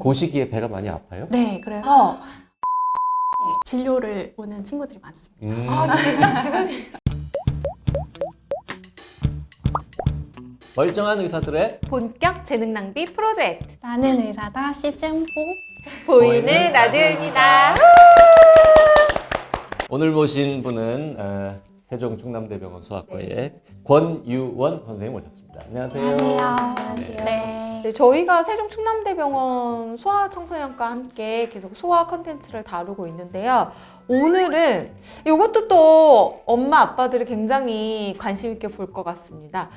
그 시기에 배가 많이 아파요? 네, 그래서 진료를 오는 친구들이 많습니다. 지금 멀쩡한 의사들의 본격 재능 낭비 프로젝트 나는 의사다 시즌 4. 보이는 라디오입니다. 오늘 모신 분은 세종충남대병원 소아과의 권유원 선생님 모셨습니다. 안녕하세요. 안녕하세요. 네, 저희가 세종충남대병원 소아청소년과 함께 계속 소아 컨텐츠를 다루고 있는데요. 오늘은 이것도 또 엄마 아빠들이 굉장히 관심 있게 볼 것 같습니다.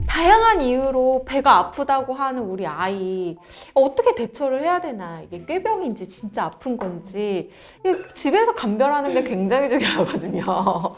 다양한 이유로 배가 아프다고 하는 우리 아이 어떻게 대처를 해야 되나, 이게 꾀병인지 진짜 아픈 건지 이게 집에서 감별하는 게 굉장히 중요하거든요.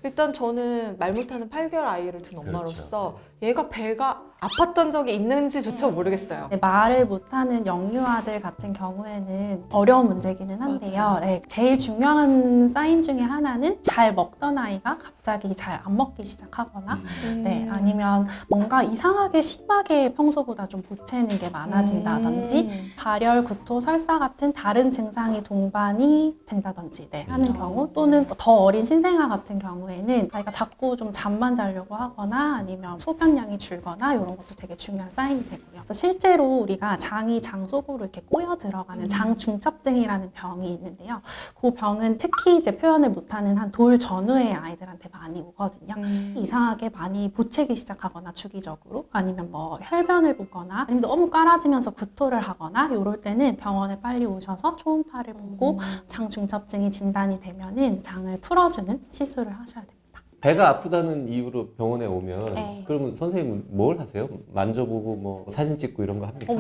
일단 저는 말 못하는 8개월 아이를 둔 엄마로서 얘가 배가 아팠던 적이 있는지조차 모르겠어요. 네, 말을 못하는 영유아들 같은 경우에는 어려운 문제기는 한데요. 네, 제일 중요한 사인 중에 하나는 잘 먹던 아이가 갑자기 잘 안 먹기 시작하거나 네, 아니면 뭔가 이상하게 심하게 평소보다 좀 보채는 게 많아진다든지 발열, 구토, 설사 같은 다른 증상이 동반이 된다든지 하는 경우, 또는 더 어린 신생아 같은 경우에는 아이가 자꾸 좀 잠만 자려고 하거나 아니면 소변량이 줄거나 이런 것도 되게 중요한 사인이 되고요. 그래서 실제로 우리가 장이 장 속으로 이렇게 꼬여 들어가는 장중첩증이라는 병이 있는데요. 그 병은 특히 이제 표현을 못하는 한 돌 전후의 아이들한테 많이 오거든요. 이상하게 많이 보채기 시작하거나 주기적으로, 아니면 뭐 혈변을 보거나 아니면 너무 깔아지면서 구토를 하거나 이럴 때는 병원에 빨리 오셔서 초음파를 보고 장중첩증이 진단이 되면은 장을 풀어주는 시술을 하셔야 됩니다. 배가 아프다는 이유로 병원에 오면 네. 그러면 선생님은 뭘 하세요? 만져보고 뭐 사진 찍고 이런 거 합니까?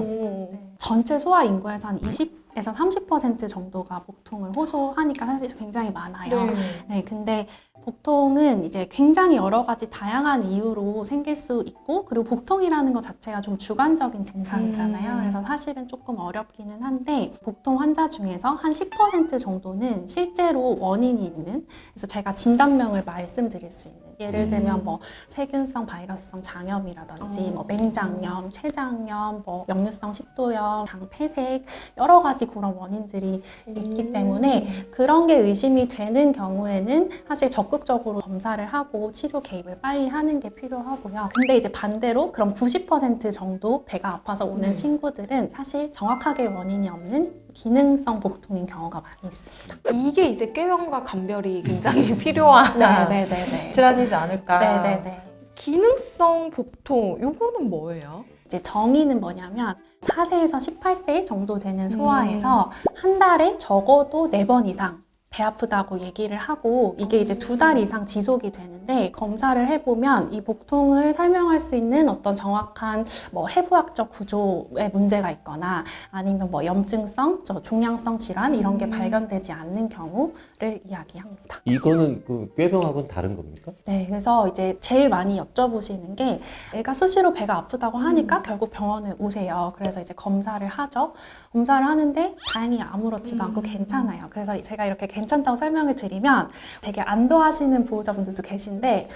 전체 소아 인구에서 한 20에서 30% 정도가 복통을 호소하니까 사실 굉장히 많아요. 네, 근데 복통은 이제 굉장히 여러 가지 다양한 이유로 생길 수 있고, 그리고 복통이라는 것 자체가 좀 주관적인 증상이잖아요. 그래서 사실은 조금 어렵기는 한데, 복통 환자 중에서 한 10% 정도는 실제로 원인이 있는, 그래서 제가 진단명을 말씀드릴 수 있는, 예를 들면 뭐 세균성 바이러스성 장염이라든지 뭐 맹장염, 췌장염, 뭐 역류성 식도염, 장폐색, 여러 가지 그런 원인들이 있기 때문에 그런 게 의심이 되는 경우에는 사실 적극적으로 검사를 하고 치료 개입을 빨리 하는 게 필요하고요. 근데 이제 반대로 그럼 90% 정도 배가 아파서 오는 친구들은 사실 정확하게 원인이 없는 기능성 복통인 경우가 많이 있습니다. 이게 이제 꾀병과 감별이 굉장히 필요한 네네네. 질환이지 않을까. 네네네. 기능성 복통, 요거는 뭐예요? 이제 정의는 뭐냐면 4세에서 18세 정도 되는 소아에서 한 달에 적어도 4번 이상 배 아프다고 얘기를 하고, 이게 이제 2달 이상 지속이 되는데, 검사를 해보면 이 복통을 설명할 수 있는 어떤 정확한 뭐 해부학적 구조에 문제가 있거나 아니면 뭐 염증성, 종양성 질환 이런 게 발견되지 않는 경우를 이야기합니다. 이거는 그 꾀병하고는 다른 겁니까? 네, 그래서 이제 제일 많이 여쭤보시는 게, 애가 수시로 배가 아프다고 하니까 결국 병원에 오세요. 그래서 이제 검사를 하죠. 검사를 하는데 다행히 아무렇지도 않고 괜찮아요. 그래서 제가 이렇게 괜찮다고 설명을 드리면 되게 안도하시는 보호자분들도 계신데,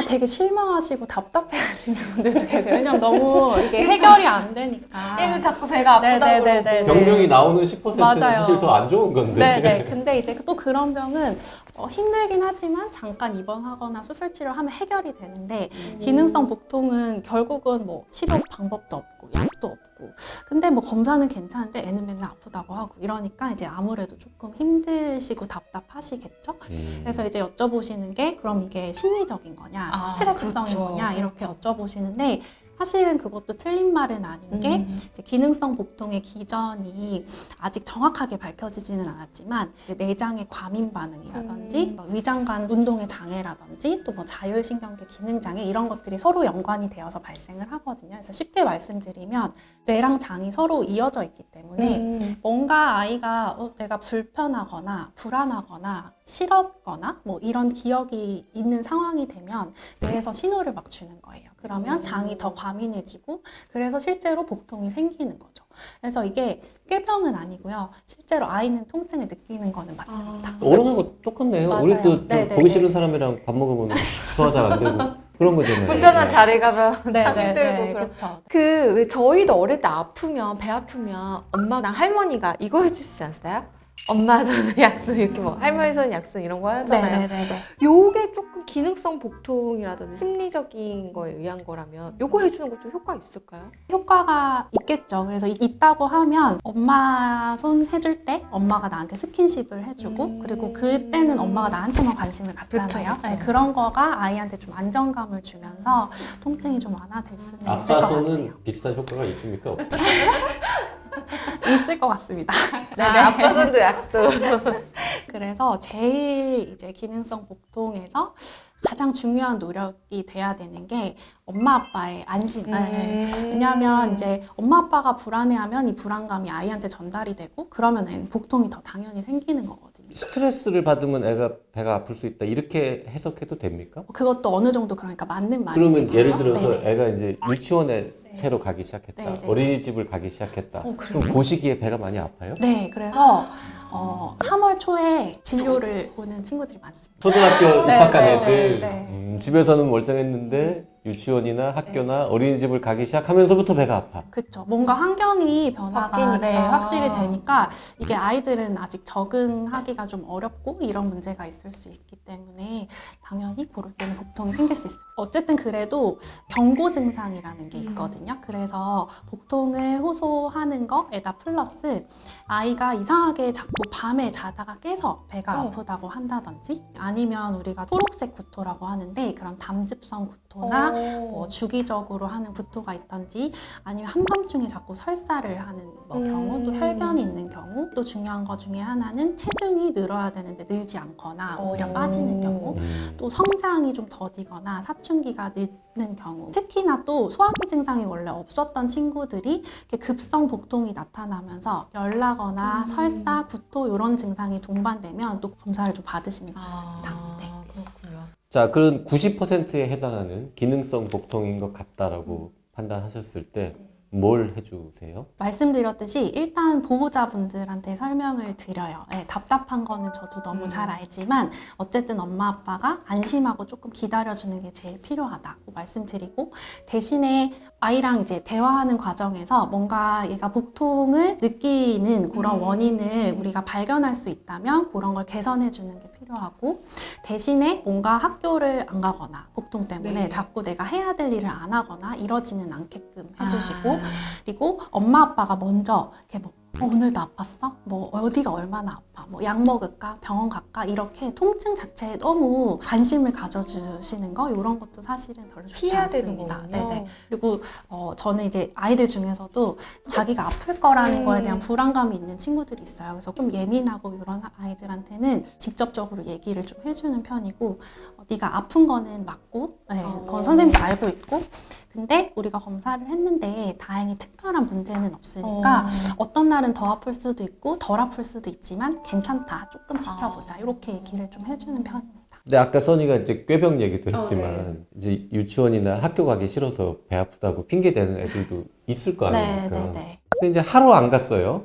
되게 실망하시고 답답해하시는 분들도 계세요. 왜냐면 너무 이게 해결이 안 되니까. 얘는 자꾸 배가 아프다고 네네네네. 그러고. 병명이 나오는 10%는 맞아요. 사실 더 안 좋은 건데. 네네. 근데 이제 또 그런 병은 힘들긴 하지만 잠깐 입원하거나 수술 치료하면 해결이 되는데, 기능성 복통은 결국은 뭐 치료 방법도 없고 약도 없고, 근데 뭐 검사는 괜찮은데 애는 맨날 아프다고 하고 이러니까 이제 아무래도 조금 힘드시고 답답하시겠죠? 그래서 이제 여쭤보시는 게, 그럼 이게 심리적인 거냐, 스트레스성인 그렇죠. 거냐 이렇게 여쭤보시는데, 사실은 그것도 틀린 말은 아닌 게, 이제 기능성 복통의 기전이 아직 정확하게 밝혀지지는 않았지만 내장의 과민 반응이라든지 뭐 위장관 운동의 장애라든지 또 뭐 자율신경계 기능 장애, 이런 것들이 서로 연관이 되어서 발생을 하거든요. 그래서 쉽게 말씀드리면 뇌랑 장이 서로 이어져 있기 때문에 뭔가 아이가 내가 불편하거나 불안하거나 싫었거나 뭐 이런 기억이 있는 상황이 되면 뇌에서 신호를 막 주는 거예요. 그러면 장이 더 과민해지고, 그래서 실제로 복통이 생기는 거죠. 그래서 이게 꾀병은 아니고요. 실제로 아이는 통증을 느끼는 거는 맞습니다. 어른하고 똑같네요. 맞아요. 우리도 네네네. 보기 싫은 사람이랑 밥 먹으면 소화 잘 안 되고 그런 거잖아요. 불편한 네. 자리 가면 네, 잠이 네, 들고 네, 그런. 그렇죠. 그 왜 저희도 어릴 때 아프면 배 아프면 엄마랑 할머니가 이거 해주시지 않았어요? 엄마 저는 약순 이렇게 뭐 할머니 저는 약순 이런 거 하잖아요. 네, 네, 네, 네. 요게 조금 기능성 복통이라든지 심리적인 거에 의한 거라면 요거 해주는 거 좀 효과 있을까요? 효과가 있겠죠. 그래서 있다고 하면 엄마 손 해줄 때 엄마가 나한테 스킨십을 해주고 그리고 그때는 엄마가 나한테만 관심을 갖잖아요. 그쵸, 그쵸. 네, 그런 거가 아이한테 좀 안정감을 주면서 통증이 좀 완화될 수는 있을 것 아빠 손은 같아요. 비슷한 효과가 있습니까? 없습니까? 있을 것 같습니다. 네, 아, 아빠 손도 약순. 그래서 제일 이제 기능성 복통에서 가장 중요한 노력이 돼야 되는 게 엄마 아빠의 안심. 네. 왜냐하면 이제 엄마 아빠가 불안해하면 이 불안감이 아이한테 전달이 되고 그러면 복통이 더 당연히 생기는 거거든요. 스트레스를 받으면 애가 배가 아플 수 있다 이렇게 해석해도 됩니까? 그것도 어느 정도 그러니까 맞는 말이 그러면 되겠죠? 예를 들어서 네네. 애가 이제 유치원에 새로 가기 시작했다. 네네. 어린이집을 가기 시작했다. 그래요? 그럼 그 시기에 배가 많이 아파요? 네, 그래서 3월 초에 진료를 오는 친구들이 많습니다. 초등학교 네, 입학한 네, 애들 네, 집에서는 멀쩡했는데 유치원이나 학교나 어린이집을 가기 시작하면서부터 배가 아파. 그렇죠. 뭔가 환경이 변화가 바뀌니까. 네, 확실히 되니까 이게 아이들은 아직 적응하기가 좀 어렵고 이런 문제가 있을 수 있기 때문에 당연히 그럴 때는 복통이 생길 수 있어요. 어쨌든 그래도 경고 증상이라는 게 있거든요. 그래서 복통을 호소하는 거에다 플러스 아이가 이상하게 자꾸 밤에 자다가 깨서 배가 아프다고 한다든지 아니면 우리가 초록색 구토라고 하는데 그런 담즙성 구토나 뭐 주기적으로 하는 구토가 있던지 아니면 한밤중에 자꾸 설사를 하는 뭐 경우 또 혈변이 있는 경우 또 중요한 것 중에 하나는 체중이 늘어야 되는데 늘지 않거나 오히려 빠지는 경우 또 성장이 좀 더디거나 사춘기가 늦는 경우 특히나 또 소화기 증상이 원래 없었던 친구들이 이렇게 급성 복통이 나타나면서 열나거나 설사, 구토 이런 증상이 동반되면 또 검사를 좀 받으시는 게 좋습니다. 네. 그렇군요. 자, 그런 90%에 해당하는 기능성 복통인 것 같다라고 판단하셨을 때 뭘 해주세요? 말씀드렸듯이 일단 보호자분들한테 설명을 드려요. 네, 답답한 거는 저도 너무 잘 알지만 어쨌든 엄마 아빠가 안심하고 조금 기다려주는 게 제일 필요하다고 말씀드리고 대신에 아이랑 이제 대화하는 과정에서 뭔가 얘가 복통을 느끼는 그런 원인을 우리가 발견할 수 있다면 그런 걸 개선해 주는 게 필요하고 대신에 뭔가 학교를 안 가거나 복통 때문에 네. 자꾸 내가 해야 될 일을 안 하거나 이러지는 않게끔 해주시고 그리고 엄마 아빠가 먼저 이렇게 뭐 오늘도 아팠어? 뭐 어디가 얼마나 아파? 뭐 약 먹을까? 병원 갈까? 이렇게 통증 자체에 너무 관심을 가져주시는 거 이런 것도 사실은 별로 좋지 피해야 되는 않습니다. 거군요. 네네. 그리고 저는 이제 아이들 중에서도 자기가 아플 거라는 거에 대한 불안감이 있는 친구들이 있어요. 그래서 좀 예민하고 이런 아이들한테는 직접적으로 얘기를 좀 해주는 편이고 네가 아픈 거는 맞고 네, 그건 선생님도 알고 있고 근데 우리가 검사를 했는데 다행히 특별한 문제는 없으니까 어떤 날은 더 아플 수도 있고 덜 아플 수도 있지만 괜찮다. 조금 지켜보자. 이렇게 얘기를 좀 해주는 편입니다. 근데 아까 선이가 이제 꾀병 얘기도 네. 했지만 이제 유치원이나 학교 가기 싫어서 배 아프다고 핑계 대는 애들도 있을 거 아닙니까? 네네네. 근데 이제 하루 안 갔어요.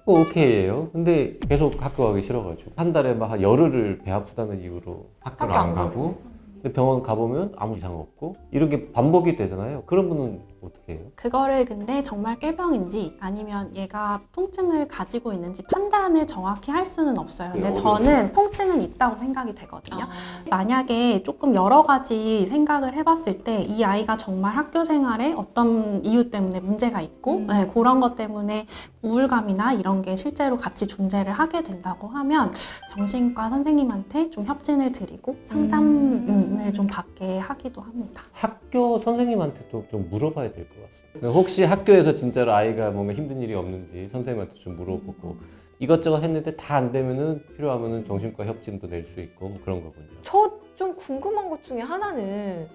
오케이예요. 근데 계속 학교 가기 싫어가지고 한 달에 막 열흘을 배 아프다는 이유로 학교를 학교 안 안 가고 근데 병원 가보면 아무 이상 없고 이런 게 반복이 되잖아요. 그런 분은 어떻게 해요? 그거를 근데 정말 꾀병인지 아니면 얘가 통증을 가지고 있는지 판단을 정확히 할 수는 없어요. 근데 저는 통증은 있다고 생각이 되거든요. 만약에 조금 여러 가지 생각을 해봤을 때 이 아이가 정말 학교 생활에 어떤 이유 때문에 문제가 있고 네, 그런 것 때문에 우울감이나 이런 게 실제로 같이 존재를 하게 된다고 하면 정신과 선생님한테 좀 협진을 드리고 상담을 좀 받게 하기도 합니다. 학교 선생님한테도 좀 물어봐야 될 것 같습니다. 혹시 학교에서 진짜로 아이가 뭔가 힘든 일이 없는지 선생님한테 좀 물어보고 이것저것 했는데 다 안 되면은 필요하면은 정신과 협진도 낼 수 있고 뭐 그런 거군요. 저 좀 궁금한 것 중에 하나는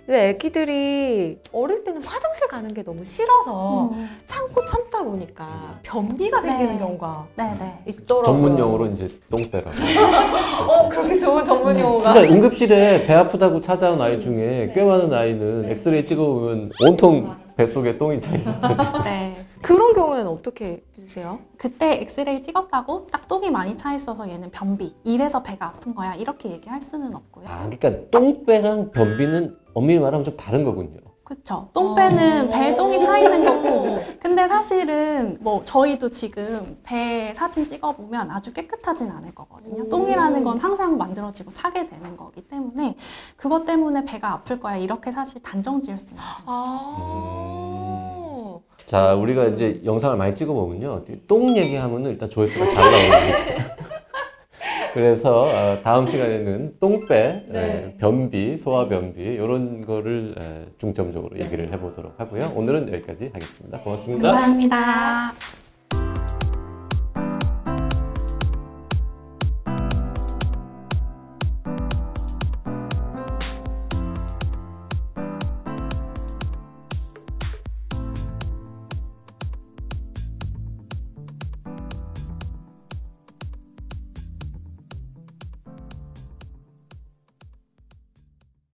이제 애기들이 어릴 때는 화장실 가는 게 너무 싫어서 참고 참다 보니까 변비가 생기는 네. 경우가 네네. 있더라고요. 전문 용어로 이제 똥배라고. 그렇게 좋은 전문 용어가. 그러니까 응급실에 배 아프다고 찾아온 아이 중에 꽤 많은 아이는 엑스레이 찍어보면 온통 뱃속에 똥이 차 있어요. 네. 그런 경우에는 어떻게 해주세요? 그때 엑스레이 찍었다고 딱 똥이 많이 차 있어서 얘는 변비. 이래서 배가 아픈 거야. 이렇게 얘기할 수는 없고요. 아, 그러니까 똥배랑 변비는 엄밀히 말하면 좀 다른 거군요. 그쵸. 똥배는 배에 똥이 차 있는 거고, 근데 사실은 뭐 저희도 지금 배 사진 찍어보면 아주 깨끗하진 않을 거거든요. 똥이라는 건 항상 만들어지고 차게 되는 거기 때문에 그것 때문에 배가 아플 거야 이렇게 사실 단정 지을 수는 없어요. 자, 우리가 이제 영상을 많이 찍어보면요. 똥 얘기하면은 일단 조회수가 잘 나오거든요. 그래서 다음 시간에는 똥배, 네. 변비, 소화변비 이런 거를 중점적으로 얘기를 해보도록 하고요. 오늘은 여기까지 하겠습니다. 고맙습니다. 감사합니다.